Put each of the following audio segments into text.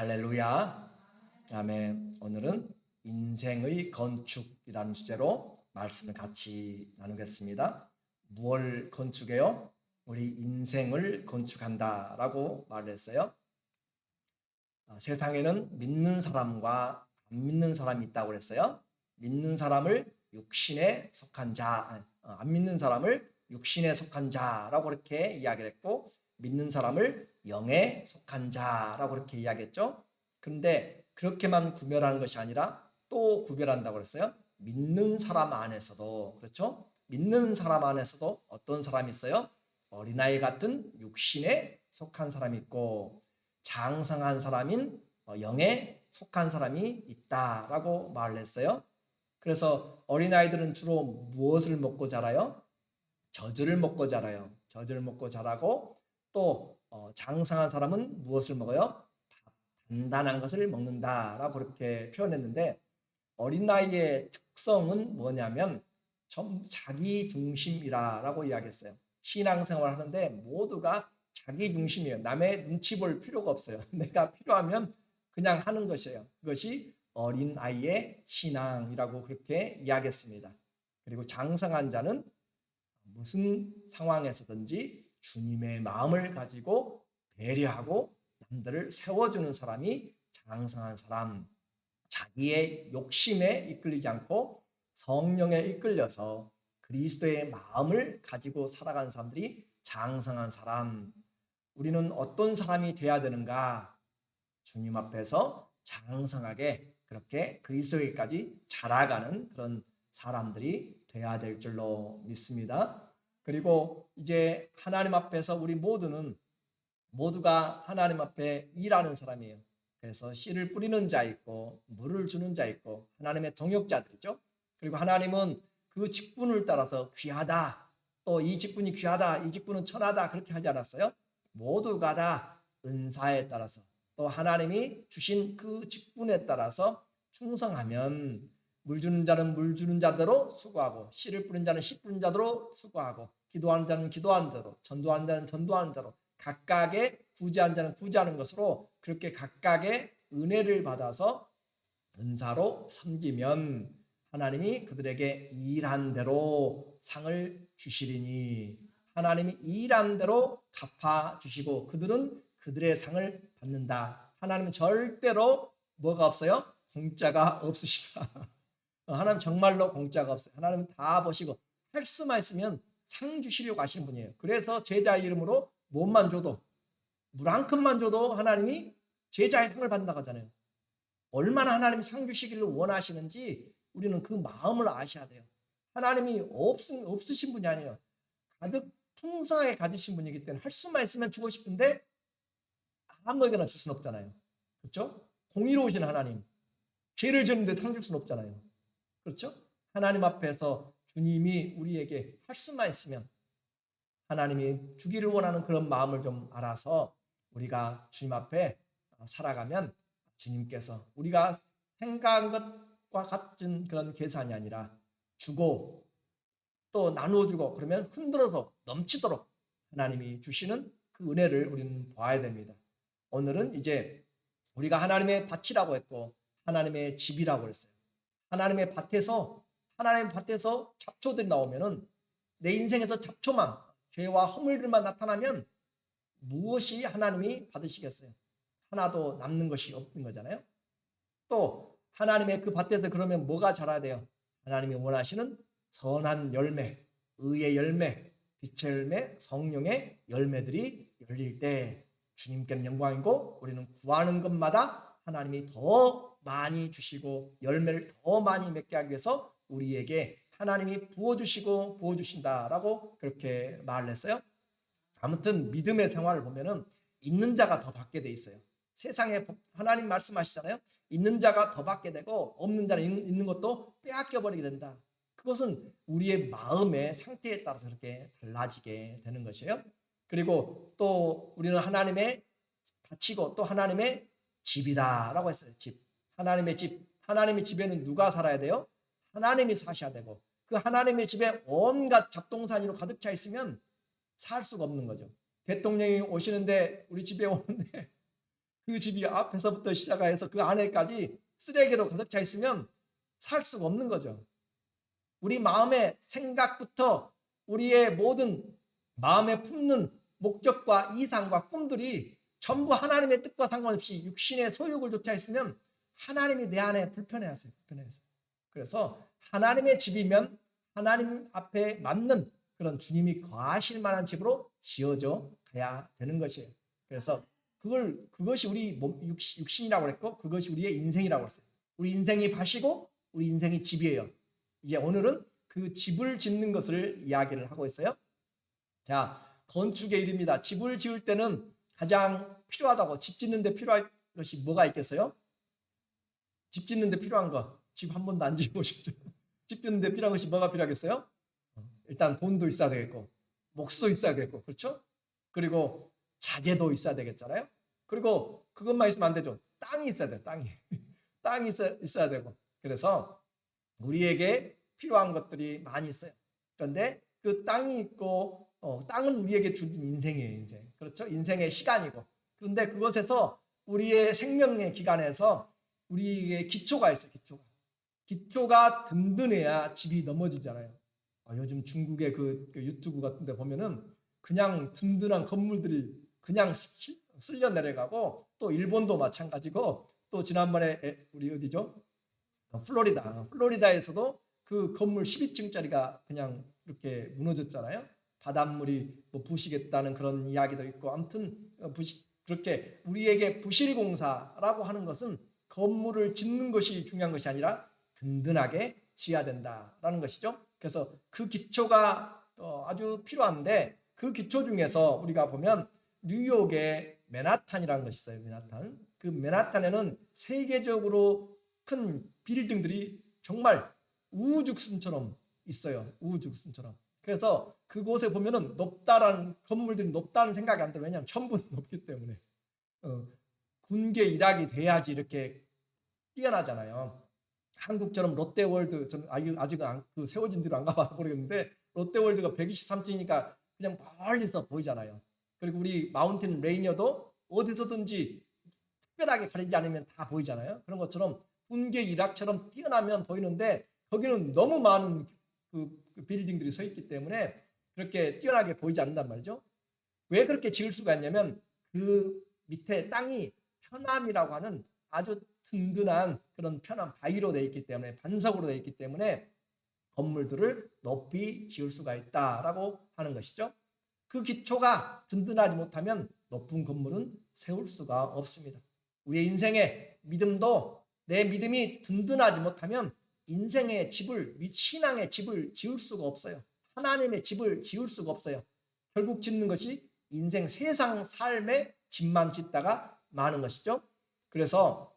할렐루야. 아멘. 오늘은 인생의 건축이라는 주제로 말씀을 같이 나누겠습니다. 무엇을 건축해요? 우리 인생을 건축한다라고 말을 했어요. 세상에는 믿는 사람과 안 믿는 사람이 있다고 그랬어요. 믿는 사람을 육신에 속한 자, 안 믿는 사람을 육신에 속한 자라고 그렇게 이야기를 했고, 믿는 사람을 영에 속한 자라고 그렇게 이야기했죠. 그런데 그렇게만 구별하는 것이 아니라 또 구별한다고 그랬어요. 믿는 사람 안에서도, 그렇죠? 믿는 사람 안에서도 어떤 사람이 있어요? 어린아이 같은 육신에 속한 사람이 있고, 장성한 사람인 영에 속한 사람이 있다라고 말을 했어요. 그래서 어린아이들은 주로 무엇을 먹고 자라요? 젖을 먹고 자라요. 젖을 먹고 자라고, 또 장성한 사람은 무엇을 먹어요? 단단한 것을 먹는다라고 그렇게 표현했는데, 어린아이의 특성은 뭐냐면 자기 중심이라고 이야기했어요. 신앙생활을 하는데 모두가 자기 중심이에요. 남의 눈치 볼 필요가 없어요. 내가 필요하면 그냥 하는 것이에요. 그것이 어린아이의 신앙이라고 그렇게 이야기했습니다. 그리고 장성한 자는 무슨 상황에서든지 주님의 마음을 가지고 배려하고 남들을 세워주는 사람이 장성한 사람, 자기의 욕심에 이끌리지 않고 성령에 이끌려서 그리스도의 마음을 가지고 살아가는 사람들이 장성한 사람. 우리는 어떤 사람이 돼야 되는가? 주님 앞에서 장성하게 그렇게 그리스도에까지 자라가는 그런 사람들이 돼야 될 줄로 믿습니다. 그리고 이제 하나님 앞에서 우리 모두가 하나님 앞에 일하는 사람이에요. 그래서 씨를 뿌리는 자 있고 물을 주는 자 있고 하나님의 동역자들이죠. 그리고 하나님은 그 직분을 따라서 귀하다, 또 이 직분이 귀하다, 이 직분은 천하다 그렇게 하지 않았어요. 모두가 다 은사에 따라서, 또 하나님이 주신 그 직분에 따라서 충성하면 물 주는 자는 물 주는 자대로 수고하고, 씨를 뿌린 자는 씨 뿌린 자대로 수고하고, 기도하는 자는 기도하는 자로, 전도하는 자는 전도하는 자로, 각각의 구제하는 자는 구제하는 것으로 그렇게 각각의 은혜를 받아서 은사로 섬기면 하나님이 그들에게 일한 대로 상을 주시리니, 하나님이 일한 대로 갚아주시고 그들은 그들의 상을 받는다. 하나님은 절대로 뭐가 없어요? 공짜가 없으시다. 하나님 정말로 공짜가 없어요. 하나님은 다 보시고 할 수만 있으면 상 주시려고 하시는 분이에요. 그래서 제자 이름으로 몸만 줘도, 물 한 컵만 줘도 하나님이 제자의 상을 받는다고 하잖아요. 얼마나 하나님이 상 주시기를 원하시는지 우리는 그 마음을 아셔야 돼요. 하나님이 없으신 분이 아니에요. 가득 풍성하게 가지신 분이기 때문에 할 수만 있으면 주고 싶은데 아무에게나 줄 수는 없잖아요. 그렇죠? 공의로우신 하나님, 죄를 지었는데 상 줄 수는 없잖아요. 그렇죠? 하나님 앞에서 주님이 우리에게 할 수만 있으면 하나님이 주기를 원하는 그런 마음을 좀 알아서 우리가 주님 앞에 살아가면 주님께서 우리가 생각한 것과 같은 그런 계산이 아니라 주고 또 나누어주고, 그러면 흔들어서 넘치도록 하나님이 주시는 그 은혜를 우리는 봐야 됩니다. 오늘은 이제 우리가 하나님의 밭이라고 했고 하나님의 집이라고 했어요. 하나님의 밭에서 잡초들이 나오면은, 내 인생에서 잡초만, 죄와 허물들만 나타나면 무엇이 하나님이 받으시겠어요? 하나도 남는 것이 없는 거잖아요. 또 하나님의 그 밭에서 그러면 뭐가 자라야 돼요? 하나님이 원하시는 선한 열매, 의의 열매, 빛의 열매, 성령의 열매들이 열릴 때 주님께는 영광이고, 우리는 구하는 것마다 하나님이 더 많이 주시고 열매를 더 많이 맺게 하기 위해서 우리에게 하나님이 부어주신다라고 그렇게 말을 했어요. 아무튼 믿음의 생활을 보면은 있는 자가 더 받게 돼 있어요. 세상에 하나님 말씀하시잖아요. 있는 자가 더 받게 되고 없는 자는 있는 것도 빼앗겨 버리게 된다. 그것은 우리의 마음의 상태에 따라서 그렇게 달라지게 되는 것이에요. 그리고 또 우리는 하나님의 밭이고 또 하나님의 집이다라고 했어요. 집. 하나님의 집. 하나님의 집에는 누가 살아야 돼요? 하나님이 사셔야 되고, 그 하나님의 집에 온갖 잡동사니로 가득 차 있으면 살 수가 없는 거죠. 대통령이 오시는데, 우리 집에 오는데 그 집이 앞에서부터 시작해서 그 안에까지 쓰레기로 가득 차 있으면 살 수가 없는 거죠. 우리 마음의 생각부터 우리의 모든 마음에 품는 목적과 이상과 꿈들이 전부 하나님의 뜻과 상관없이 육신의 소욕을 쫓아 있으면 하나님이 내 안에 불편해하세요. 그래서 하나님의 집이면 하나님 앞에 맞는 그런 주님이 거하실 만한 집으로 지어져 가야 되는 것이에요. 그래서 그것이 우리 육신이라고 그랬고 그것이 우리의 인생이라고 했어요. 우리 인생이 밭이고 우리 인생이 집이에요. 이제 오늘은 그 집을 짓는 것을 이야기를 하고 있어요. 자, 건축의 일입니다. 집을 지을 때는 가장 필요하다고, 집 짓는 데 필요할 것이 뭐가 있겠어요? 집 짓는 데 필요한 거, 집 한 번도 안 지어보셨죠? 집 짓는 데 필요한 것이 뭐가 필요하겠어요? 일단 돈도 있어야 되겠고 목수도 있어야 되겠고, 그렇죠? 그리고 자재도 있어야 되겠잖아요. 그리고 그것만 있으면 안 되죠. 땅이 있어야 돼요. 땅이 있어야 되고. 그래서 우리에게 필요한 것들이 많이 있어요. 그런데 그 땅이 있고 땅은 우리에게 주는 인생이에요. 인생. 그렇죠? 인생의 시간이고. 그런데 그것에서 우리의 생명의 기간에서 우리에게 기초가 있어요. 기초가 든든해야 집이 넘어지잖아요. 요즘 중국의 그 유튜브 같은 데 보면은 그냥 든든한 건물들이 그냥 쓸려 내려가고, 또 일본도 마찬가지고, 또 지난번에 우리 어디죠? 플로리다에서도 그 건물 12층짜리가 그냥 이렇게 무너졌잖아요. 바닷물이 뭐 부시겠다는 그런 이야기도 있고, 아무튼 그렇게 우리에게 부실공사라고 하는 것은 건물을 짓는 것이 중요한 것이 아니라 든든하게 지어야 된다라는 것이죠. 그래서 그 기초가 아주 필요한데, 그 기초 중에서 우리가 보면 뉴욕의 맨하탄이라는 것이 있어요. 맨하탄. 그 맨하탄에는 세계적으로 큰 빌딩들이 정말 우후죽순처럼 있어요. 우후죽순처럼. 그래서 그곳에 보면은 높다라는 건물들이 높다는 생각이 안 들어요. 왜냐하면 전부 높기 때문에. 군계 일학이 돼야지 이렇게 뛰어나잖아요. 한국처럼 롯데월드, 저는 아직은 그 세워진 뒤로 안 가봐서 모르겠는데, 롯데월드가 123층이니까 그냥 멀리서 보이잖아요. 그리고 우리 마운틴 레이니어도 어디서든지 특별하게 가리지 않으면 다 보이잖아요. 그런 것처럼 군계 일학처럼 뛰어나면 보이는데, 거기는 너무 많은 그 빌딩들이 서 있기 때문에 그렇게 뛰어나게 보이지 않는단 말이죠. 왜 그렇게 지을 수가 있냐면 그 밑에 땅이 편암이라고 하는 아주 든든한 그런 편암 바위로 되어 있기 때문에, 반석으로 되어 있기 때문에 건물들을 높이 지을 수가 있다라고 하는 것이죠. 그 기초가 든든하지 못하면 높은 건물은 세울 수가 없습니다. 우리의 인생의 믿음도 내 믿음이 든든하지 못하면 인생의 집을, 신앙의 집을 지을 수가 없어요. 하나님의 집을 지을 수가 없어요. 결국 짓는 것이 인생, 세상 삶의 집만 짓다가 마는 것이죠. 그래서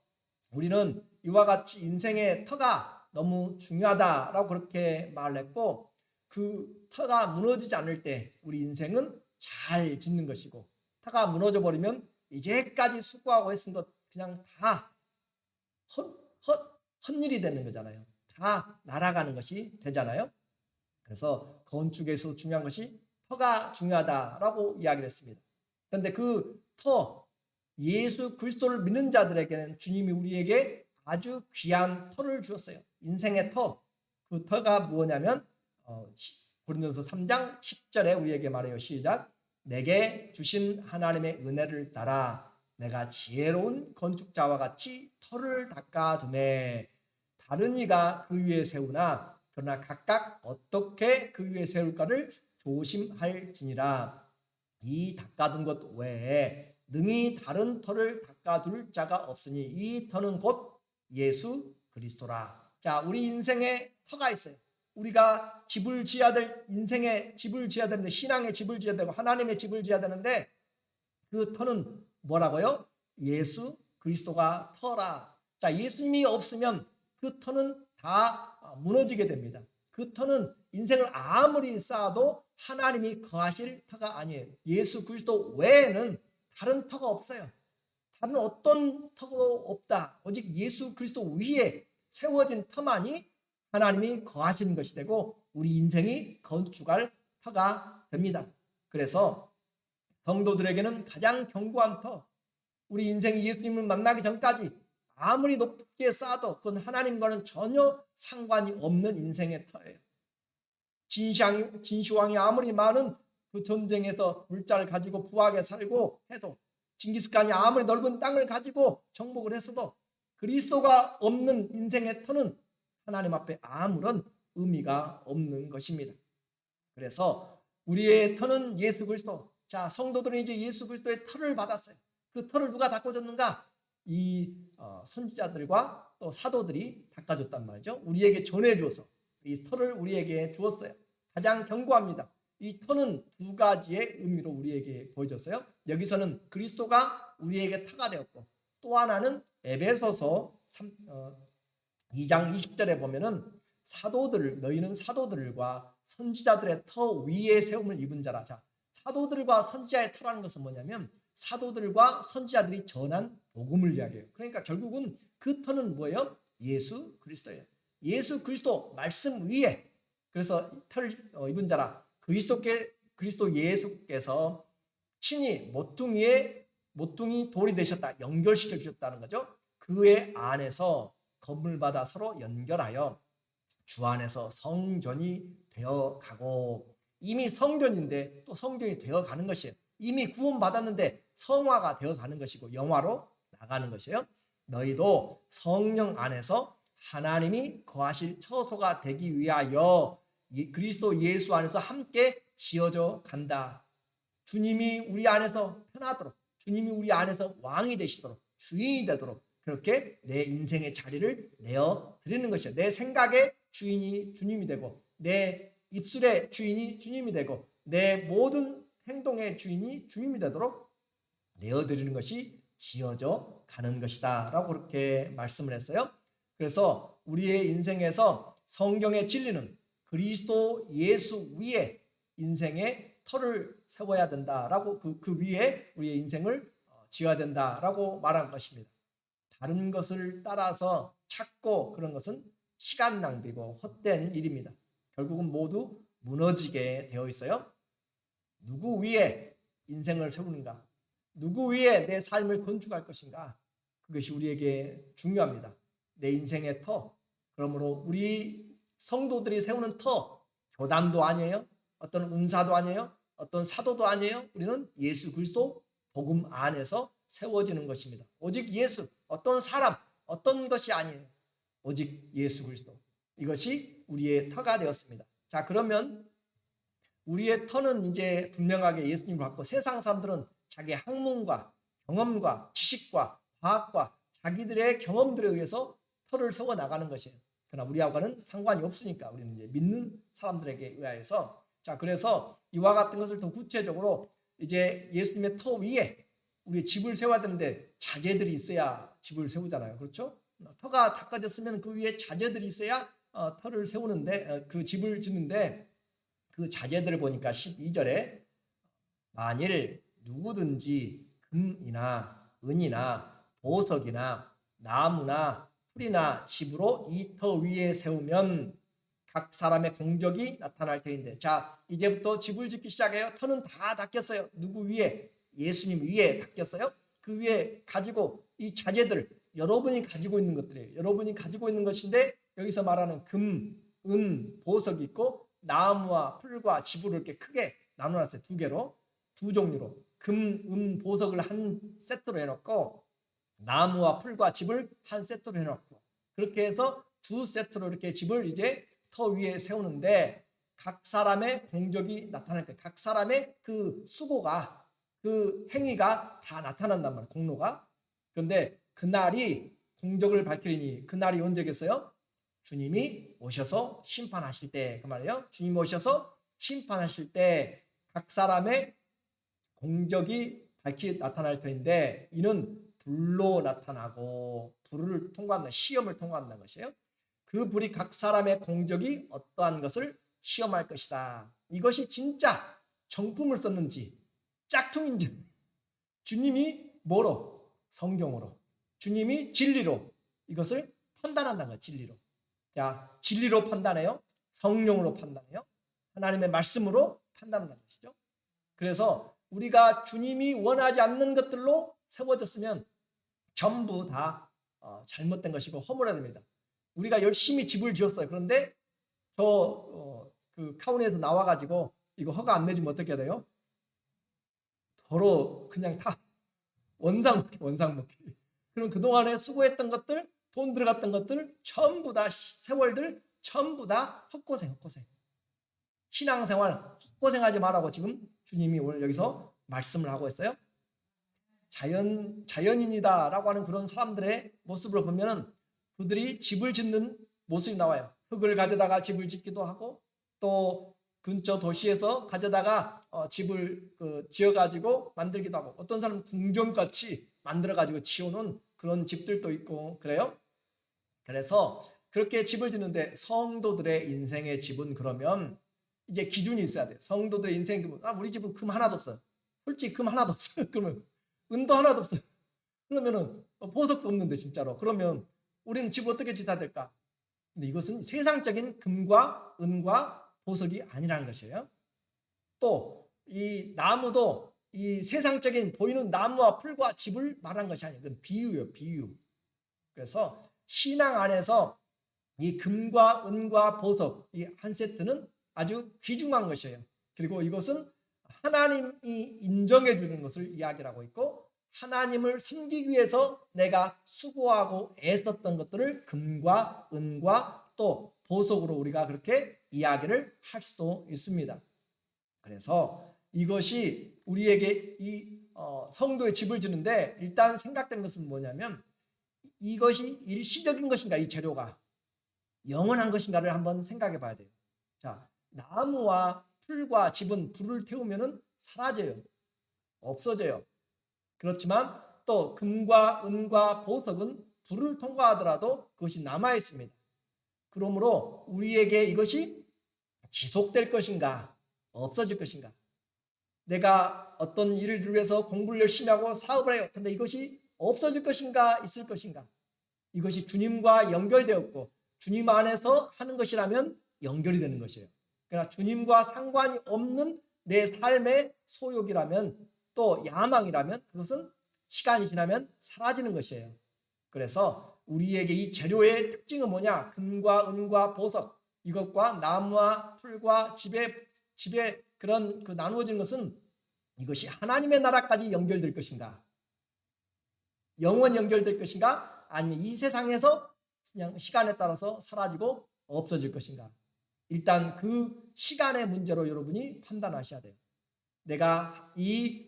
우리는 이와 같이 인생의 터가 너무 중요하다라고 그렇게 말을 했고, 그 터가 무너지지 않을 때 우리 인생은 잘 짓는 것이고, 터가 무너져 버리면 이제까지 수고하고 했은 것 그냥 다 헛일이 되는 거잖아요. 다 날아가는 것이 되잖아요. 그래서 건축에서 중요한 것이 터가 중요하다라고 이야기를 했습니다. 그런데 그 터, 예수 그리스도를 믿는 자들에게는 주님이 우리에게 아주 귀한 터를 주었어요. 인생의 터. 그 터가 무엇냐면 고린도서 3장 10절에 우리에게 말해요. 시작. 내게 주신 하나님의 은혜를 따라 내가 지혜로운 건축자와 같이 터를 닦아두매 다른 이가 그 위에 세우나 그러나 각각 어떻게 그 위에 세울까를 조심할지니라. 이 닦아둔 것 외에 능히 다른 터를 닦아둘 자가 없으니 이 터는 곧 예수 그리스도라. 자, 우리 인생에 터가 있어요. 우리가 집을 지어야 될, 인생의 집을 지어야 되는데, 신앙의 집을 지어야 되고 하나님의 집을 지어야 되는데, 그 터는 뭐라고요? 예수 그리스도가 터라. 자, 예수님이 없으면 그 터는 다 무너지게 됩니다. 그 터는 인생을 아무리 쌓아도 하나님이 거하실 터가 아니에요. 예수 그리스도 외에는 다른 터가 없어요. 다른 어떤 터도 없다. 오직 예수 그리스도 위에 세워진 터만이 하나님이 거하시는 것이 되고 우리 인생이 건축할 터가 됩니다. 그래서 성도들에게는 가장 견고한 터, 우리 인생이 예수님을 만나기 전까지 아무리 높게 쌓아도 그건 하나님과는 전혀 상관이 없는 인생의 터예요. 진시황이 아무리 많은 그 전쟁에서 물자를 가지고 부하게 살고 해도, 징기스칸이 아무리 넓은 땅을 가지고 정복을 했어도 그리스도가 없는 인생의 터는 하나님 앞에 아무런 의미가 없는 것입니다. 그래서 우리의 터는 예수 그리스도. 자, 성도들은 이제 예수 그리스도의 터를 받았어요. 그 터를 누가 닦아줬는가? 이 선지자들과 또 사도들이 닦아줬단 말이죠. 우리에게 전해줘서 이 터를 우리에게 주었어요. 가장 견고합니다. 이 터는 두 가지의 의미로 우리에게 보여줬어요. 여기서는 그리스도가 우리에게 터가 되었고, 또 하나는 에베소서 2장 20절에 보면은 너희는 사도들과 선지자들의 터 위에 세움을 입은 자라. 자, 사도들과 선지자의 터라는 것은 뭐냐면 사도들과 선지자들이 전한 복음을 이야기해요. 그러니까 결국은 그 터는 뭐예요? 예수 그리스도예요. 예수 그리스도 말씀 위에, 그래서 터를 입은 자라. 그리스도 예수께서 친히 모퉁이 돌이 되셨다, 연결시켜 주셨다는 거죠. 그의 안에서 건물마다 서로 연결하여 주 안에서 성전이 되어 가고, 이미 성전인데 또 성전이 되어 가는 것이에요. 이미 구원받았는데 성화가 되어 가는 것이고 영화로 나가는 것이에요. 너희도 성령 안에서 하나님이 거하실 처소가 되기 위하여 그리스도 예수 안에서 함께 지어져 간다. 주님이 우리 안에서 편하도록, 주님이 우리 안에서 왕이 되시도록, 주인이 되도록 그렇게 내 인생의 자리를 내어 드리는 것이에요. 내 생각의 주인이 주님이 되고, 내 입술의 주인이 주님이 되고, 내 모든 행동의 주인이 주님이 되도록 내어 드리는 것이 지어져 가는 것이다 라고 그렇게 말씀을 했어요. 그래서 우리의 인생에서 성경의 진리는 그리스도 예수 위에 인생의 터를 세워야 된다라고, 그 위에 우리의 인생을 지어야 된다라고 말한 것입니다. 다른 것을 따라서 찾고 그런 것은 시간 낭비고 헛된 일입니다. 결국은 모두 무너지게 되어 있어요. 누구 위에 인생을 세우는가? 누구 위에 내 삶을 건축할 것인가? 그것이 우리에게 중요합니다. 내 인생의 터. 그러므로 우리 성도들이 세우는 터, 교단도 아니에요. 어떤 은사도 아니에요. 어떤 사도도 아니에요. 우리는 예수 그리스도 복음 안에서 세워지는 것입니다. 오직 예수, 어떤 사람, 어떤 것이 아니에요. 오직 예수 그리스도. 이것이 우리의 터가 되었습니다. 자, 그러면 우리의 터는 이제 분명하게 예수님을 받고, 세상 사람들은 자기의 학문과 경험과 지식과 과학과 자기들의 경험들에 의해서 터를 세워 나가는 것이에요. 그러나 우리하고는 상관이 없으니까 우리는 이제 믿는 사람들에게 의하여서, 자, 그래서 이와 같은 것을 더 구체적으로 이제 예수님의 터 위에 우리 집을 세워야 되는데 자재들이 있어야 집을 세우잖아요. 그렇죠? 터가 닦아졌으면 그 위에 자재들이 있어야 터를 세우는데, 그 집을 짓는데, 그 자재들을 보니까 12절에 만일 누구든지 금이나 은이나 보석이나 나무나 풀이나 집으로 이 터 위에 세우면 각 사람의 공적이 나타날 터인데, 자, 이제부터 집을 짓기 시작해요. 터는 다 닦였어요. 누구 위에? 예수님 위에 닦였어요. 그 위에 가지고 이 자재들, 여러분이 가지고 있는 것들이에요. 여러분이 가지고 있는 것인데, 여기서 말하는 금, 은, 보석이 있고 나무와 풀과 집으로 이렇게 크게 나눠놨어요. 두 개로, 두 종류로. 금, 은, 보석을 한 세트로 해놓고 나무와 풀과 집을 한 세트로 해놓고, 그렇게 해서 두 세트로 이렇게 집을 이제 터 위에 세우는데 각 사람의 공적이 나타날 거예요. 각 사람의 그 수고가, 그 행위가 다 나타난단 말이에요. 공로가. 그런데 그날이 공적을 밝히리니, 그날이 언제겠어요? 주님이 오셔서 심판하실 때, 그 말이에요. 주님이 오셔서 심판하실 때 각 사람의 공적이 밝히 나타날 터인데, 이는 불로 나타나고 불을 통과한다, 시험을 통과한다는 것이에요. 그 불이 각 사람의 공적이 어떠한 것을 시험할 것이다. 이것이 진짜 정품을 썼는지 짝퉁인지, 주님이 뭐로? 성경으로, 주님이 진리로 이것을 판단한다는 거예요. 진리로. 자, 진리로 판단해요? 성령으로 판단해요? 하나님의 말씀으로 판단한다는 것이죠. 그래서 우리가 주님이 원하지 않는 것들로 세워졌으면 전부 다 잘못된 것이고 허물어야 됩니다. 우리가 열심히 집을 지었어요. 그런데 그 카운티에서 나와가지고 이거 허가 안 내주면 어떻게 해야 돼요? 도로 그냥 다 원상복귀. 그럼 그동안에 수고했던 것들, 돈 들어갔던 것들 전부 다 세월들 전부 다 헛고생. 신앙생활 헛고생하지 말라고 지금 주님이 오늘 여기서 말씀을 하고 있어요. 자연인이다라고 하는 그런 사람들의 모습을 보면은 그들이 집을 짓는 모습이 나와요. 흙을 가져다가 집을 짓기도 하고 또 근처 도시에서 가져다가 집을 지어가지고 만들기도 하고 어떤 사람은 궁전같이 만들어가지고 지어놓은 그런 집들도 있고 그래요. 그래서 그렇게 집을 짓는데 성도들의 인생의 집은 그러면 이제 기준이 있어야 돼요. 성도들의 인생의 집은 우리 집은 금 하나도 없어요. 솔직히 금 하나도 없어요. 그러면 은도 하나도 없어요. 그러면은 보석도 없는데 진짜로. 그러면 우리는 집 어떻게 짓어야 될까? 근데 이것은 세상적인 금과 은과 보석이 아니라는 것이에요. 또 이 나무도 이 세상적인 보이는 나무와 풀과 집을 말한 것이 아니에요. 그건 비유예요. 비유. 그래서 신앙 안에서 이 금과 은과 보석 이 한 세트는 아주 귀중한 것이에요. 그리고 이것은 하나님이 인정해 주는 것을 이야기하고 있고 하나님을 섬기기 위해서 내가 수고하고 애썼던 것들을 금과 은과 또 보석으로 우리가 그렇게 이야기를 할 수도 있습니다. 그래서 이것이 우리에게 이 성도의 집을 짓는데 일단 생각되는 것은 뭐냐면 이것이 일시적인 것인가 이 재료가 영원한 것인가를 한번 생각해 봐야 돼요. 자, 나무와 풀과 집은 불을 태우면은 사라져요. 없어져요. 그렇지만 또 금과 은과 보석은 불을 통과하더라도 그것이 남아 있습니다. 그러므로 우리에게 이것이 지속될 것인가 없어질 것인가 내가 어떤 일을 위해서 공부를 열심히 하고 사업을 해요. 근데 이것이 없어질 것인가 있을 것인가 이것이 주님과 연결되었고 주님 안에서 하는 것이라면 연결이 되는 것이에요. 그러나 주님과 상관이 없는 내 삶의 소욕이라면 또 야망이라면 그것은 시간이 지나면 사라지는 것이에요. 그래서 우리에게 이 재료의 특징은 뭐냐? 금과 은과 보석 이것과 나무와 풀과 집에 그런 나누어진 것은 이것이 하나님의 나라까지 연결될 것인가? 영원히 연결될 것인가? 아니면 이 세상에서 그냥 시간에 따라서 사라지고 없어질 것인가? 일단 그 시간의 문제로 여러분이 판단하셔야 돼요. 내가 이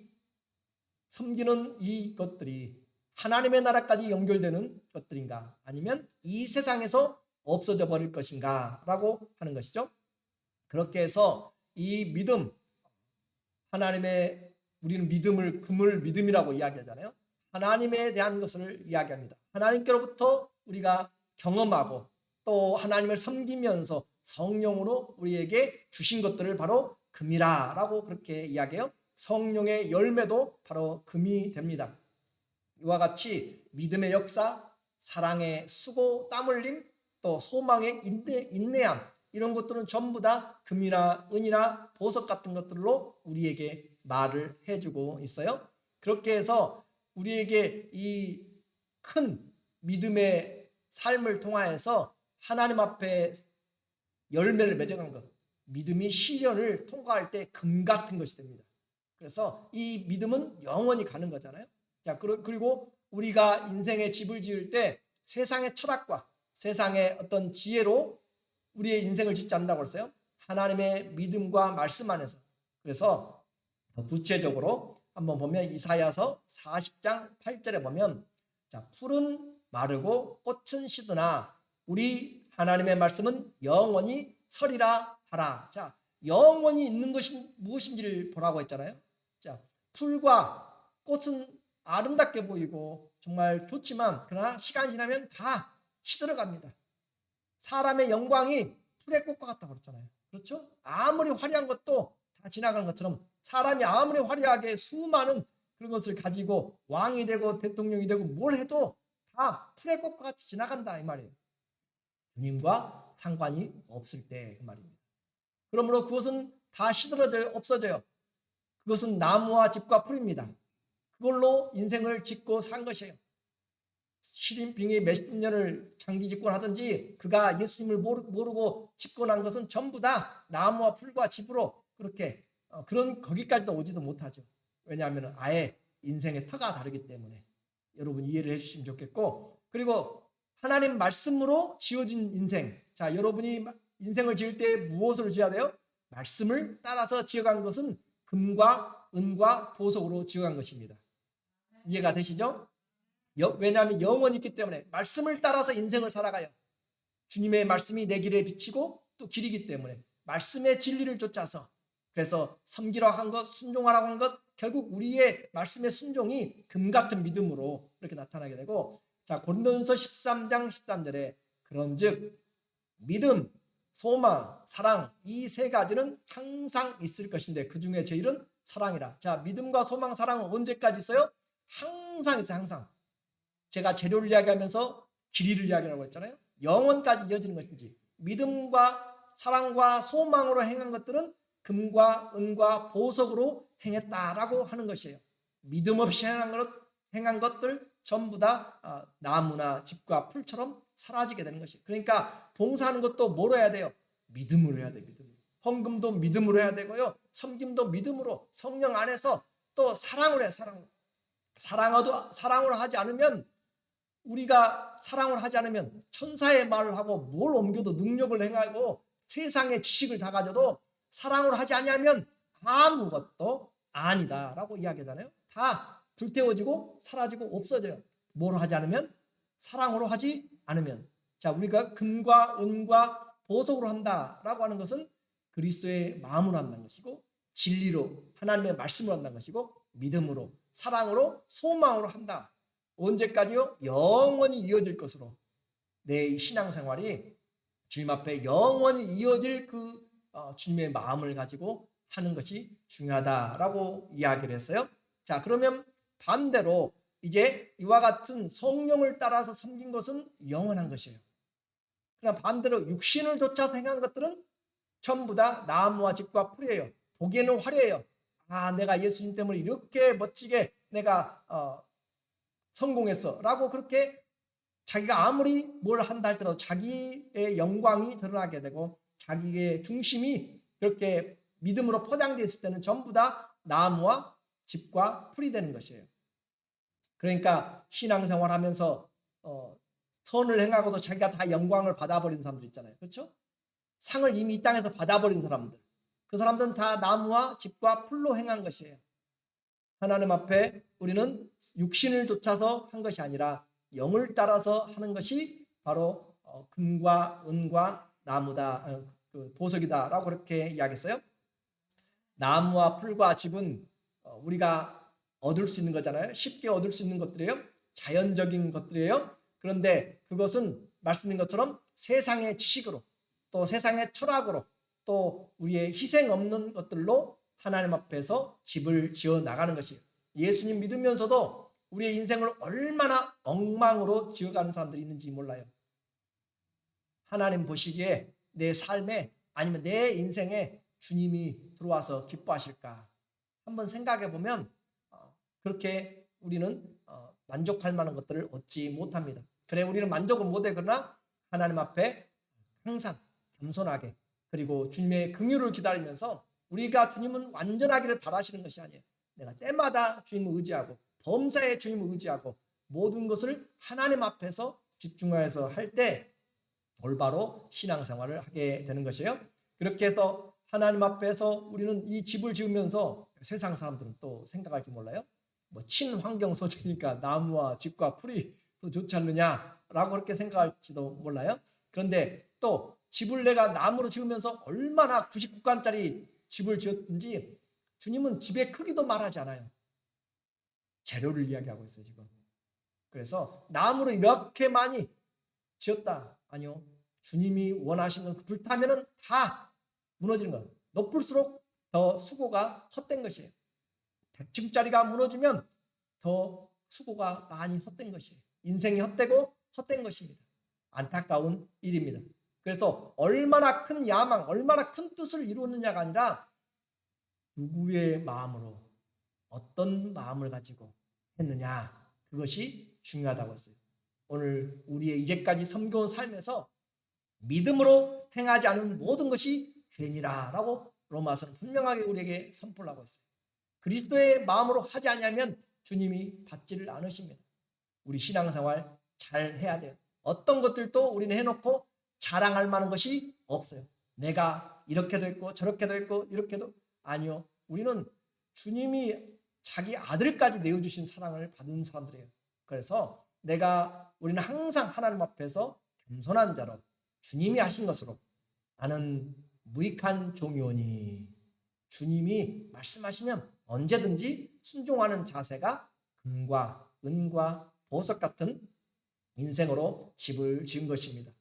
섬기는 이것들이 하나님의 나라까지 연결되는 것들인가 아니면 이 세상에서 없어져 버릴 것인가 라고 하는 것이죠. 그렇게 해서 이 믿음 하나님의 우리는 믿음을 금을 믿음이라고 이야기하잖아요. 하나님에 대한 것을 이야기합니다. 하나님께로부터 우리가 경험하고 또 하나님을 섬기면서 성령으로 우리에게 주신 것들을 바로 금이라라고 그렇게 이야기해요. 성령의 열매도 바로 금이 됩니다. 이와 같이 믿음의 역사, 사랑의 수고, 땀 흘림, 또 소망의 인내함 이런 것들은 전부 다 금이나 은이나 보석 같은 것들로 우리에게 말을 해주고 있어요. 그렇게 해서 우리에게 이 큰 믿음의 삶을 통하여서 하나님 앞에 열매를 맺어가는 것, 믿음이 시련을 통과할 때 금 같은 것이 됩니다. 그래서 이 믿음은 영원히 가는 거잖아요. 자, 그리고 우리가 인생의 집을 지을 때 세상의 철학과 세상의 어떤 지혜로 우리의 인생을 짓지 않는다고 했어요. 하나님의 믿음과 말씀 안에서. 그래서 구체적으로 한번 보면 이사야서 40장 8절에 보면 자, 풀은 마르고 꽃은 시드나 우리 하나님의 말씀은 영원히 서리라 하라. 자, 영원히 있는 것이 무엇인지를 보라고 했잖아요. 자, 풀과 꽃은 아름답게 보이고 정말 좋지만 그러나 시간이 지나면 다 시들어갑니다. 사람의 영광이 풀의 꽃과 같다고 그랬잖아요. 그렇죠? 아무리 화려한 것도 다 지나가는 것처럼 사람이 아무리 화려하게 수많은 그런 것을 가지고 왕이 되고 대통령이 되고 뭘 해도 다 풀의 꽃과 같이 지나간다 이 말이에요. 주님과 상관이 없을 때 그 말입니다. 그러므로 그것은 다 시들어져요. 없어져요. 그것은 나무와 집과 풀입니다. 그걸로 인생을 짓고 산 것이에요. 시진핑이 몇십 년을 장기 집권하든지 그가 예수님을 모르고 집권한 것은 전부 다 나무와 풀과 집으로 그렇게 그런 거기까지도 오지도 못하죠. 왜냐하면 아예 인생의 터가 다르기 때문에 여러분 이해를 해주시면 좋겠고, 그리고 하나님 말씀으로 지어진 인생. 자, 여러분이 인생을 지을 때 무엇으로 지어야 돼요? 말씀을 따라서 지어간 것은 금과 은과 보석으로 지어간 것입니다. 이해가 되시죠? 왜냐하면 영원이 있기 때문에 말씀을 따라서 인생을 살아가요. 주님의 말씀이 내 길에 비치고 또 길이기 때문에 말씀의 진리를 쫓아서, 그래서 섬기라고 한 것, 순종하라고 한 것, 결국 우리의 말씀의 순종이 금 같은 믿음으로 이렇게 나타나게 되고, 자, 고린도전서 13장 13절에 그런즉 믿음, 소망, 사랑, 이 세 가지는 항상 있을 것인데 그 중에 제일은 사랑이라. 자, 믿음과 소망, 사랑은 언제까지 있어요? 항상 있어요. 항상. 제가 재료를 이야기하면서 길이를 이야기하라고 했잖아요. 영원까지 이어지는 것인지, 믿음과 사랑과 소망으로 행한 것들은 금과 은과 보석으로 행했다라고 하는 것이에요. 믿음 없이 행한 것들 전부 다 나무나 집과 풀처럼 사라지게 되는 것이에요. 그러니까 봉사하는 것도 뭐로 해야 돼요? 믿음으로 해야 돼요. 믿음으로. 헌금도 믿음으로 해야 되고요. 섬김도 믿음으로, 성령 안에서 또 사랑으로 해요. 사랑으로 하지 않으면, 우리가 사랑을 하지 않으면 천사의 말을 하고 뭘 옮겨도 능력을 행하고 세상의 지식을 다 가져도 사랑으로 하지 않으면 아무것도 아니다라고 이야기하잖아요. 다 불태워지고 사라지고 없어져요. 뭐로 하지 않으면? 사랑으로 하지 않으면. 자, 우리가 금과 은과 보석으로 한다라고 하는 것은 그리스도의 마음으로 한다는 것이고, 진리로 하나님의 말씀으로 한다는 것이고, 믿음으로, 사랑으로, 소망으로 한다. 언제까지요? 영원히 이어질 것으로. 내 신앙생활이 주님 앞에 영원히 이어질 그 주님의 마음을 가지고 하는 것이 중요하다라고 이야기를 했어요. 자, 그러면 반대로 이제 이와 같은 성령을 따라서 섬긴 것은 영원한 것이에요. 그러나 반대로 육신을 쫓아서 행한 것들은 전부 다 나무와 집과 풀이에요. 보기에는 화려해요. 내가 예수님 때문에 이렇게 멋지게 내가 성공했어 라고, 그렇게 자기가 아무리 뭘 한다 할지라도 자기의 영광이 드러나게 되고 자기의 중심이 그렇게 믿음으로 포장되어 있을 때는 전부 다 나무와 집과 풀이 되는 것이에요. 그러니까 신앙생활 하면서 선을 행하고도 자기가 다 영광을 받아버리는 사람들 있잖아요. 그렇죠? 상을 이미 이 땅에서 받아버린 사람들, 그 사람들은 다 나무와 집과 풀로 행한 것이에요. 하나님 앞에 우리는 육신을 쫓아서 한 것이 아니라 영을 따라서 하는 것이 바로 금과 은과 나무다, 보석이다라고 그렇게 이야기했어요. 나무와 풀과 집은 우리가 얻을 수 있는 거잖아요. 쉽게 얻을 수 있는 것들이에요. 자연적인 것들이에요. 그런데 그것은 말씀드린 것처럼 세상의 지식으로, 또 세상의 철학으로, 또 우리의 희생 없는 것들로 하나님 앞에서 집을 지어 나가는 것이에요. 예수님 믿으면서도 우리의 인생을 얼마나 엉망으로 지어가는 사람들이 있는지 몰라요. 하나님 보시기에 내 삶에, 아니면 내 인생에 주님이 들어와서 기뻐하실까 한번 생각해 보면 그렇게 우리는 만족할 만한 것들을 얻지 못합니다. 그래, 우리는 만족을 못해. 그러나 하나님 앞에 항상 겸손하게, 그리고 주님의 긍휼을 기다리면서, 우리가 주님은 완전하기를 바라시는 것이 아니에요. 내가 때마다 주님을 의지하고 범사에 주님을 의지하고 모든 것을 하나님 앞에서 집중하여서 할 때 올바로 신앙생활을 하게 되는 것이에요. 그렇게 해서 하나님 앞에서 우리는 이 집을 지으면서, 세상 사람들은 또 생각할지 몰라요. 뭐 친환경 소재니까 나무와 집과 풀이 더 좋지 않느냐라고 그렇게 생각할지도 몰라요. 그런데 또 집을 내가 나무로 지으면서 얼마나 99칸짜리 집을 지었든지 주님은 집의 크기도 말하지 않아요. 재료를 이야기하고 있어요 지금. 그래서 나무로 이렇게 많이 지었다. 아니요. 주님이 원하시는 그 불타면은 다 무너지는 거예요. 높을수록 더 수고가 헛된 것이에요. 100층짜리가 무너지면 더 수고가 많이 헛된 것이에요. 인생이 헛되고 헛된 것입니다. 안타까운 일입니다. 그래서 얼마나 큰 야망, 얼마나 큰 뜻을 이루느냐가 아니라 누구의 마음으로, 어떤 마음을 가지고 했느냐, 그것이 중요하다고 했어요. 오늘 우리의 이제까지 섬겨온 삶에서 믿음으로 행하지 않은 모든 것이 죄니라 라고 로마서는 분명하게 우리에게 선포를 하고 있어요. 그리스도의 마음으로 하지 않으면 주님이 받지를 않으십니다. 우리 신앙생활 잘 해야 돼요. 어떤 것들도 우리는 해놓고 자랑할 만한 것이 없어요. 내가 이렇게도 했고 저렇게도 했고 이렇게도, 아니요. 우리는 주님이 자기 아들까지 내어주신 사랑을 받은 사람들이에요. 그래서 우리는 항상 하나님 앞에서 겸손한 자로 주님이 하신 것으로, 나는 무익한 종이오니, 주님이 말씀하시면 언제든지 순종하는 자세가 금과 은과 보석 같은 인생으로 집을 지은 것입니다.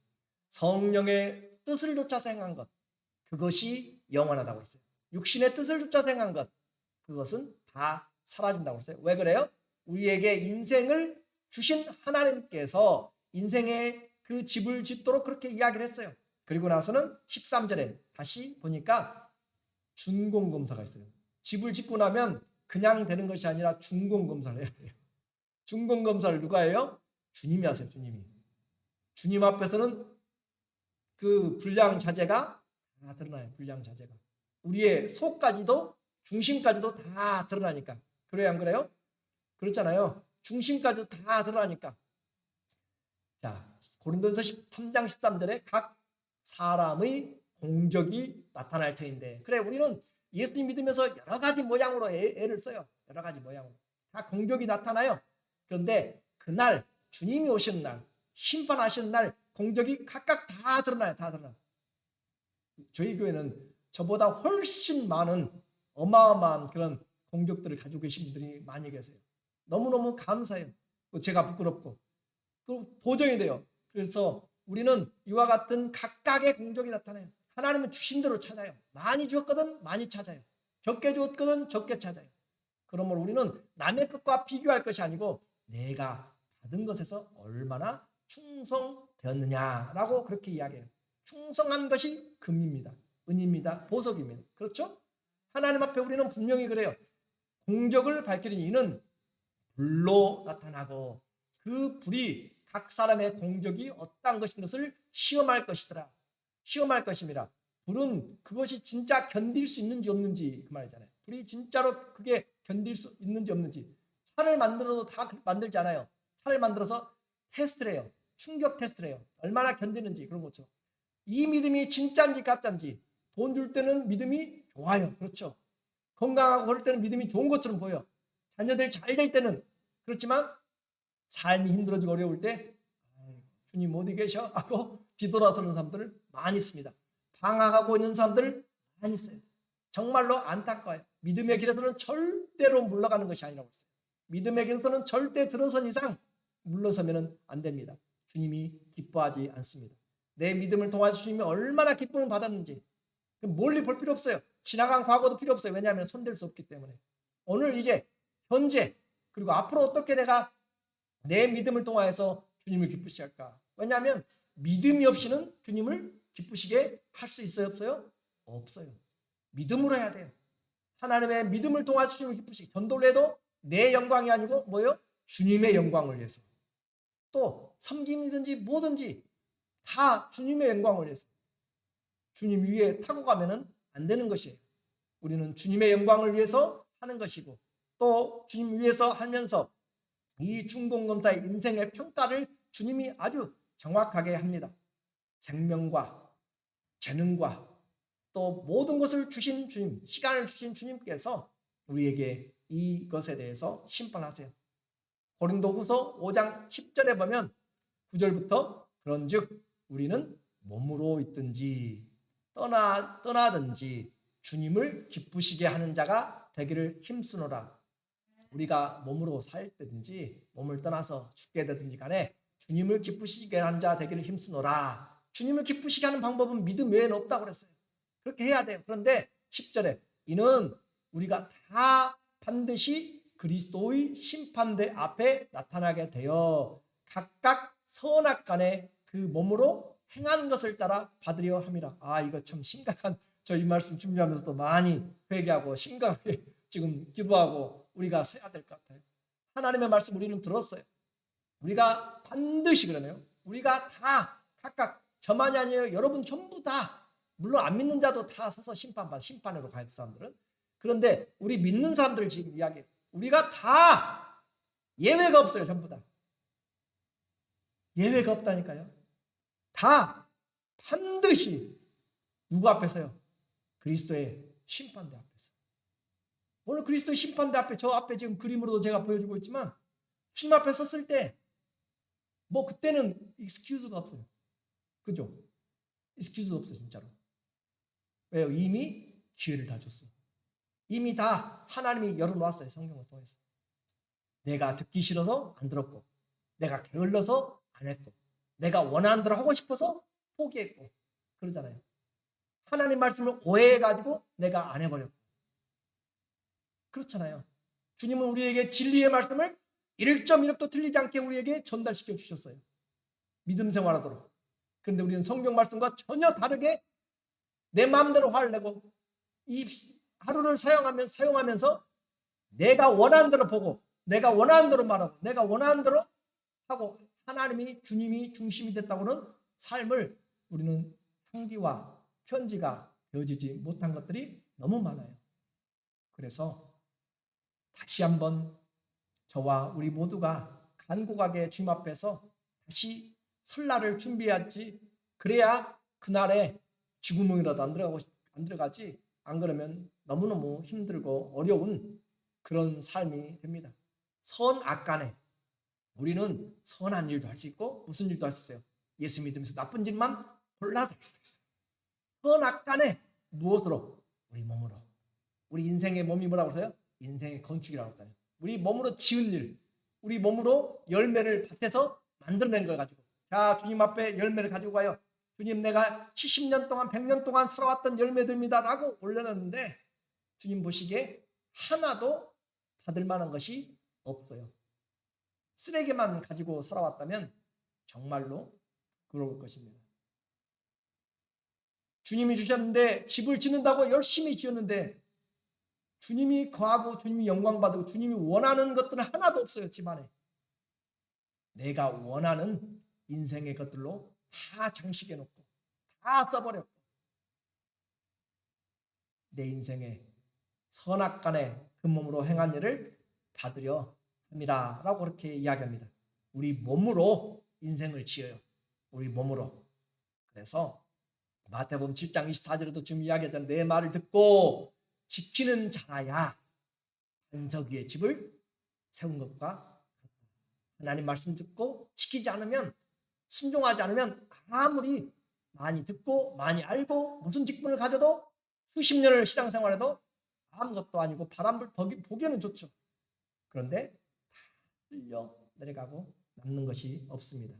성령의 뜻을 쫓아서 행한 것, 그것이 영원하다고 했어요. 육신의 뜻을 쫓아서 행한 것, 그것은 다 사라진다고 했어요. 왜 그래요? 우리에게 인생을 주신 하나님께서 인생의 그 집을 짓도록 그렇게 이야기를 했어요. 그리고 나서는 13절에 다시 보니까 준공검사가 있어요. 집을 짓고 나면 그냥 되는 것이 아니라 준공검사를 해야 돼요. 준공검사를 누가 해요? 주님이 하세요. 주님 앞에서는 그 불량자재가 다 드러나요. 불량자재가 우리의 속까지도, 중심까지도 다 드러나니까. 그래요, 안 그래요? 그렇잖아요. 중심까지도 다 드러나니까. 자, 고린도전서 13장 13절에 각 사람의 공적이 나타날 터인데, 그래, 우리는 예수님 믿으면서 여러 가지 모양으로 애를 써요. 여러 가지 모양으로 다 공적이 나타나요. 그런데 그날 주님이 오시는 날, 심판하시는 날 공적이 각각 다 드러나요. 다 드러나. 저희 교회는 저보다 훨씬 많은 어마어마한 그런 공적들을 가지고 계신 분들이 많이 계세요. 너무너무 감사해요. 제가 부끄럽고 보정이 돼요. 그래서 우리는 이와 같은 각각의 공적이 나타나요. 하나님은 주신 대로 찾아요. 많이 주었거든 많이 찾아요. 적게 주었거든 적게 찾아요. 그러므로 우리는 남의 것과 비교할 것이 아니고 내가 받은 것에서 얼마나 충성되었느냐라고 그렇게 이야기해요. 충성한 것이 금입니다. 은입니다. 보석입니다. 그렇죠? 하나님 앞에 우리는 분명히 그래요. 공적을 밝히는 이는 불로 나타나고 그 불이 각 사람의 공적이 어떠한 것인 것을 시험할 것이더라. 시험할 것입니다. 불은 그것이 진짜 견딜 수 있는지 없는지 그 말이잖아요. 불이 진짜로 그게 견딜 수 있는지 없는지. 차를 만들어도 다 만들지 않아요. 차를 만들어서 테스트를 해요. 충격 테스트를 해요. 얼마나 견디는지 그런 거죠. 이 믿음이 진짜인지 가짜인지. 돈 줄 때는 믿음이 좋아요. 그렇죠. 건강하고 그럴 때는 믿음이 좋은 것처럼 보여. 자녀들이 잘 될 때는. 그렇지만 삶이 힘들어지고 어려울 때 주님 어디 계셔? 하고 뒤돌아서는 사람들을 많이 있습니다. 방황하고 있는 사람들 많이 있어요. 정말로 안타까워요. 믿음의 길에서는 절대로 물러가는 것이 아니라고 했어요. 믿음의 길에서는 절대 들어선 이상 물러서면 안 됩니다. 주님이 기뻐하지 않습니다. 내 믿음을 통해서 주님이 얼마나 기쁨을 받았는지 멀리 볼 필요 없어요. 지나간 과거도 필요 없어요. 왜냐하면 손댈 수 없기 때문에. 오늘 이제 현재 그리고 앞으로 어떻게 내가 내 믿음을 통하여서 주님을 기쁘시게 할까? 왜냐하면 믿음이 없이는 주님을 기쁘시게 할 수 있어요? 없어요? 없어요. 믿음으로 해야 돼요. 하나님의 믿음을 통해서 주님을 기쁘시게. 전도를 해도 내 영광이 아니고 뭐예요? 주님의 영광을 위해서. 또 섬김이든지 뭐든지 다 주님의 영광을 위해서. 주님 위에 타고 가면은 안 되는 것이에요. 우리는 주님의 영광을 위해서 하는 것이고 또 주님 위해서 하면서 이 중공검사의 인생의 평가를 주님이 아주 정확하게 합니다. 생명과 재능과 또 모든 것을 주신 주님, 시간을 주신 주님께서 우리에게 이것에 대해서 심판하세요. 고린도후서 5장 10절에 보면 9절부터 그런즉 우리는 몸으로 있든지 떠나든지 주님을 기쁘시게 하는 자가 되기를 힘쓰노라. 우리가 몸으로 살 때든지 몸을 떠나서 죽게 되든지 간에 주님을 기쁘시게 하는 자 되기를 힘쓰노라. 주님을 기쁘시게 하는 방법은 믿음 외에는 없다고 그랬어요. 그렇게 해야 돼요. 그런데 10절에 이는 우리가 다 반드시 그리스도의 심판대 앞에 나타나게 되어 각각 선악간에 그 몸으로 행하는 것을 따라 받으려 함이라. 이거 참 심각한, 저 이 말씀 준비하면서도 많이 회개하고 심각하게 지금 기도하고 우리가 서야 될 것 같아요. 하나님의 말씀 우리는 들었어요. 우리가 반드시 그러네요. 우리가 다 각각 저만이 아니에요. 여러분 전부 다, 물론 안 믿는 자도 다 서서 심판으로 가요. 그 사람들은. 그런데 우리 믿는 사람들 지금 이야기해요. 우리가 다 예외가 없어요. 전부 다. 예외가 없다니까요. 다 반드시 누구 앞에서요? 그리스도의 심판대 앞에서. 오늘 그리스도의 심판대 앞에, 저 앞에 지금 그림으로도 제가 보여주고 있지만, 주님 앞에 섰을 때 뭐 그때는 익스큐즈가 없어요. 그죠? 익스큐즈 없어요. 진짜로. 왜요? 이미 기회를 다 줬어요. 이미 다 하나님이 열어놓았어요. 성경을 통해서. 내가 듣기 싫어서 안 들었고, 내가 게을러서 안 했고, 내가 원하는 대로 하고 싶어서 포기했고, 그러잖아요. 하나님 말씀을 오해해가지고 내가 안 해버렸고, 그렇잖아요. 주님은 우리에게 진리의 말씀을 1.1도 틀리지 않게 우리에게 전달시켜 주셨어요. 믿음 생활하도록. 그런데 우리는 성경 말씀과 전혀 다르게 내 마음대로 화를 내고 이 하루를 사용하면서 내가 원하는 대로 보고, 내가 원하는 대로 말하고, 내가 원하는 대로 하고, 하나님이, 주님이 중심이 됐다고는 삶을 우리는 향기와 편지가 되어지지 못한 것들이 너무 많아요. 그래서 다시 한번 저와 우리 모두가 간곡하게 주님 앞에서 다시 설날을 준비해야지. 그래야 그날에 쥐구멍이라도 안 들어가지. 안 그러면 너무너무 힘들고 어려운 그런 삶이 됩니다. 선악간에 우리는 선한 일도 할 수 있고 무슨 일도 할 수 있어요. 예수 믿으면서 나쁜 일만 골라서 할 수도 있어요. 선악간에 무엇으로? 우리 몸으로. 우리 인생의 몸이 뭐라고 그러세요? 인생의 건축이라고 하잖아요. 우리 몸으로 지은 일, 우리 몸으로 열매를 밭에서 만들어낸 걸 가지고, 자, 주님 앞에 열매를 가지고 가요. 주님, 내가 70년 동안 100년 동안 살아왔던 열매들입니다 라고 올려놨는데 주님 보시기에 하나도 받을 만한 것이 없어요. 쓰레기만 가지고 살아왔다면 정말로 부러울 것입니다. 주님이 주셨는데, 집을 짓는다고 열심히 지었는데 주님이 거하고 주님이 영광 받고 주님이 원하는 것들은 하나도 없어요. 집안에 내가 원하는 인생의 것들로 다 장식해 놓고 다 써버렸고, 내 인생에 선악간에 그 몸으로 행한 일을 받으려 함이라 라고 그렇게 이야기합니다. 우리 몸으로 인생을 지어요. 우리 몸으로. 그래서 마태복음 7장 24절에도 지금 이야기했잖아요. 내 말을 듣고 지키는 자라야 반석 위에 집을 세운 것과 같다. 하나님 말씀 듣고 지키지 않으면, 순종하지 않으면 아무리 많이 듣고 많이 알고 무슨 직분을 가져도 수십 년을 신앙생활해도 아무것도 아니고 바람을 보기에는 좋죠. 그런데 다 쓸려 내려가고 남는 것이 없습니다.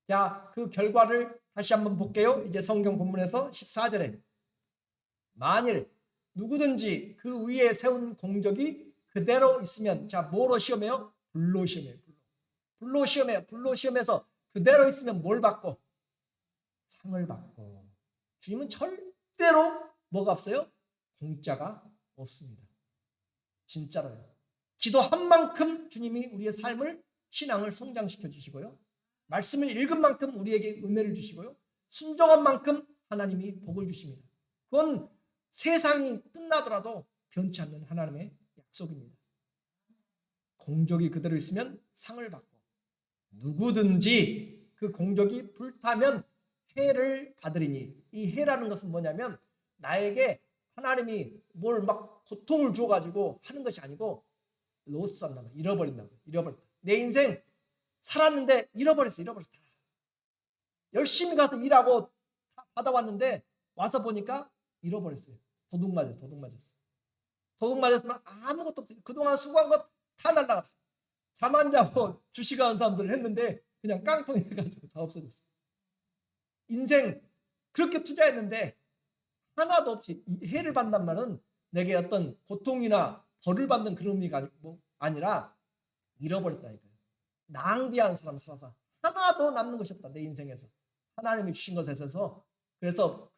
자, 그 결과를 다시 한번 볼게요. 이제 성경 본문에서 14절에 만일 누구든지 그 위에 세운 공적이 그대로 있으면, 자, 뭐로 시험해요? 불로 시험해요. 불로 시험해요. 불로 시험해서 그대로 있으면 뭘 받고? 상을 받고. 주님은 절대로 뭐가 없어요? 공짜가 없습니다. 진짜로요. 기도한 만큼 주님이 우리의 삶을, 신앙을 성장시켜 주시고요. 말씀을 읽은 만큼 우리에게 은혜를 주시고요. 순종한 만큼 하나님이 복을 주십니다. 그건 세상이 끝나더라도 변치 않는 하나님의 약속입니다. 공적이 그대로 있으면 상을 받고, 누구든지 그 공적이 불타면 해를 받으리니, 이 해라는 것은 뭐냐면 나에게 하나님이 뭘 막 고통을 줘가지고 하는 것이 아니고 로스한다, 잃어버린다. 내 인생 살았는데 잃어버렸어. 열심히 가서 일하고 다 받아왔는데 와서 보니까 잃어버렸어요. 도둑 맞았으면 아무것도 없어요. 그동안 수고한 것 다 날라갔어요. 잠 자고 주식하는 사람들을 했는데 그냥 깡통이 해가지고 다 없어졌어요. 인생 그렇게 투자했는데 하나도 없이 해를 받는 말은 내게 어떤 고통이나 벌을 받는 그런 의미가 아니라 잃어버렸다니까요. 낭비한 사람 살아서 하나도 남는 것이 없다. 내 인생에서 하나님이 주신 것에 있어서. 그래서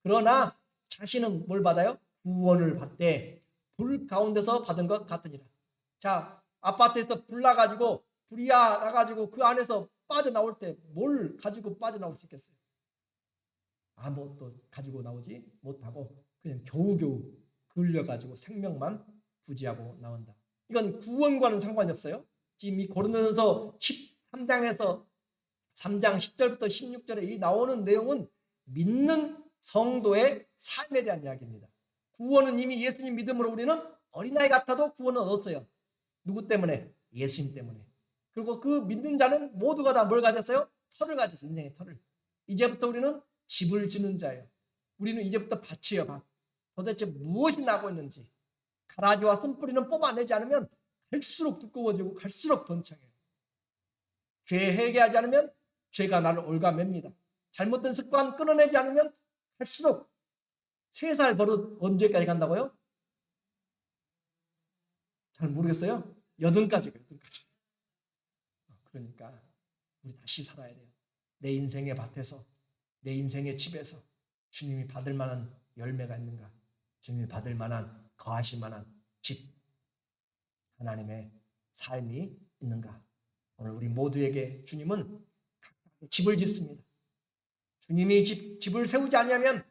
그러나 자신은 뭘 받아요? 구원을 받되 불 가운데서 받은 것 같으니라. 자, 아파트에서 불 나가지고 불이야 나가지고 그 안에서 빠져나올 때 뭘 가지고 빠져나올 수 있겠어요? 아무것도 가지고 나오지 못하고 그냥 겨우겨우 걸려가지고 생명만 부지하고 나온다. 이건 구원과는 상관이 없어요. 지금 이 고린도전서 13장에서 3장 10절부터 16절에 이 나오는 내용은 믿는 성도의 삶에 대한 이야기입니다. 구원은 이미 예수님 믿음으로 우리는 어린아이 같아도 구원을 얻었어요. 누구 때문에? 예수님 때문에. 그리고 그 믿는 자는 모두가 다 뭘 가졌어요? 터를 가졌어요. 인생의 터를. 이제부터 우리는 집을 짓는 자예요. 우리는 이제부터 밭이에요. 밭. 도대체 무엇이 나고 있는지 가라지와 쓴뿌리는 뽑아내지 않으면 갈수록 두꺼워지고 갈수록 번창해요. 죄 회개하지 않으면 죄가 나를 올가맵니다. 잘못된 습관 끊어내지 않으면 갈수록 3살 버릇 언제까지 간다고요? 잘 모르겠어요. 80까지 가요. 80까지. 그러니까 우리 다시 살아야 돼요. 내 인생의 밭에서 내 인생의 집에서 주님이 받을 만한 열매가 있는가? 주님이 받을 만한 거하실 만한 집 하나님의 삶이 있는가? 오늘 우리 모두에게 주님은 집을 짓습니다. 주님이 집을 세우지 않으면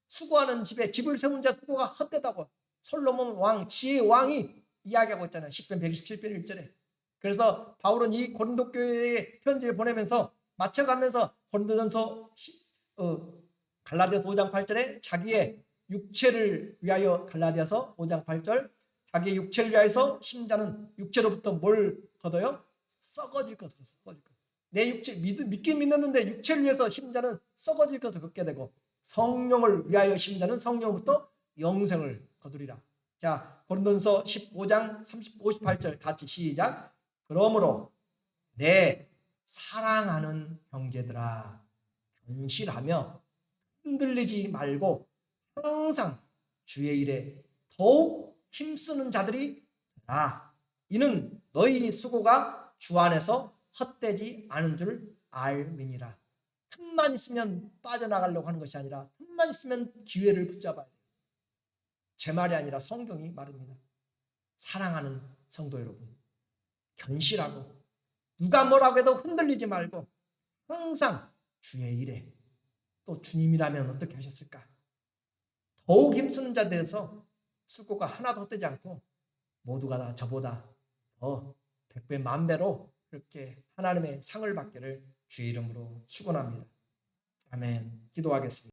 수고하는 집에 집을 세운 자 수고가 헛되다고 솔로몬 왕 지혜의 왕이 이야기하고 있잖아요. 10편 127편 1절에. 그래서 바울은 이 고린도 교회에 편지를 보내면서 맞춰가면서 고린도전서 갈라디아서 5장 8절에 자기의 육체를 위하여 갈라디아서 5장 8절 자기의 육체를 위하여서 심자는 육체로부터 뭘 거둬요? 썩어질 것을 썩어질 것. 내 육체 믿긴 믿는데 육체를 위해서 심자는 썩어질 것을 걷게 되고 성령을 위하여 심자는 성령부터 영생을 거두리라. 자, 고린도전서 15장 58절 같이 시작. 그러므로 내 사랑하는 형제들아 견실하며 흔들리지 말고 항상 주의 일에 더욱 힘쓰는 자들이 되라. 이는 너희 수고가 주 안에서 헛되지 않은 줄 알미니라. 틈만 있으면 빠져나가려고 하는 것이 아니라 틈만 있으면 기회를 붙잡아야 돼요. 제 말이 아니라 성경이 말입니다. 사랑하는 성도 여러분, 견실하고 누가 뭐라고 해도 흔들리지 말고 항상 주의 일에 또 주님이라면 어떻게 하셨을까? 더욱 힘쓰는 자들에서 수고가 하나도 헛되지 않고 모두가 다 저보다 더 100배 만배로 그렇게 하나님의 상을 받기를 주의 이름으로 축원합니다. 아멘. 기도하겠습니다.